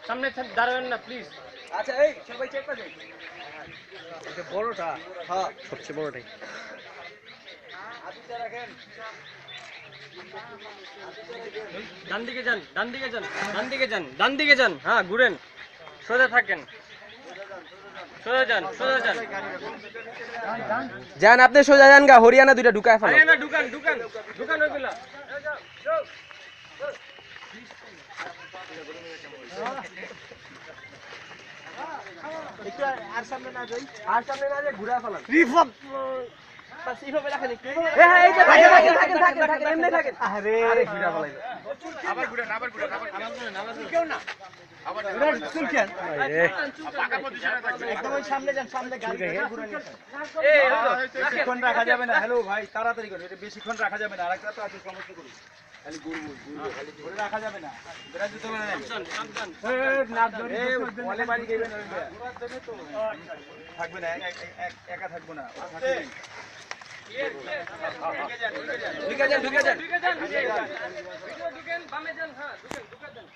সামনে দাঁড়াবেন না প্লিজ। আচ্ছা এই সবাই চেক করে এটা বড়টা, হ্যাঁ সবচেয়ে বড়টাই। হাতটা রাখেন ডান দিকে যান, ডান দিকে যান, ডান দিকে যান, ডান দিকে যান। হ্যাঁ ঘুরেন, সোজা থাকেন, সোজা যান, সোজা যান। যান আপনি সোজা যান গা, হরিয়ানা দুইটা ঢুকায় ফেলো। আরে না, ঢুকান ঢুকান ঢুকান ওইগুলা। একটু আর সামনে না যাই, আর সামনে না যাই ঘুরা ফেলান। রিফাত বাস এইভাবে রাখেন একটু। এই যে থাকেন এমনি থাকেন। আরে ঘুরা ফেলাইলো। আবার ঘুরেন, আবার ঘুরেন, আবার ঘুরেন। কেউ না। আবার চুল কেন পাকা পজিশনে থাকবেন। একদম ওই সামনে যান, সামনে গাড়ি ঘুরে নিয়ে আসেন। এই বেশিক্ষণ রাখা যাবে না। হ্যালো ভাই তাড়াতাড়ি করুন, এটা বেশিক্ষণ রাখা যাবে না। আরেকটা তো আছে সমস্যা করি, খালি ঘুরবো খালি ধরে রাখা যাবে না। বেরাজ তো না সাবধান। এই বলে বাড়ি গেবেন ওই থাকবে না, একা থাকবো না। ঢুকে যান ঢুকে যান, ভিডিও ঢুকেন, বামে যান, হ্যাঁ ঢুকেন, ঢুকে যান।